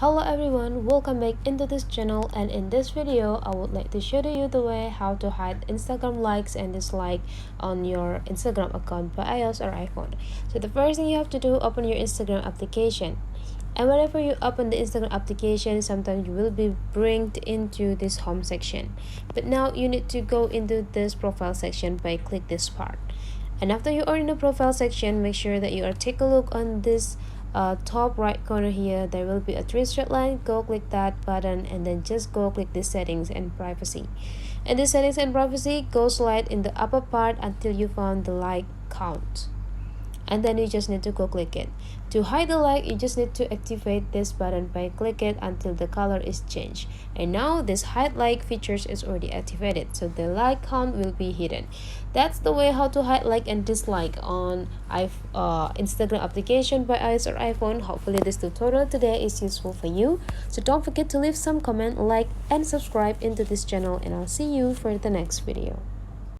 Hello everyone, welcome back into this channel, and in this video I would like to show you the way how to hide Instagram likes and dislike on your Instagram account by iOS or iPhone. So the first thing you have to do, open your Instagram application. And whenever you open the Instagram application, sometimes you will be brought into this home section. But now you need to go into this profile section by click this part. And after you are in the profile section, make sure that you are take a look on this top right corner here. There will be a three straight line. Go click that button and then just go click the settings and privacy. And the settings and privacy, go slide in the upper part until you found the like count, and then you just need to go click it. To hide the like, you just need to activate this button by click it until the color is changed. And now this hide like features is already activated, so the like count will be hidden. That's the way how to hide like and dislike on Instagram application by iOS or iPhone. Hopefully this tutorial today is useful for you. So don't forget to leave some comment, like and subscribe into this channel, and I'll see you for the next video.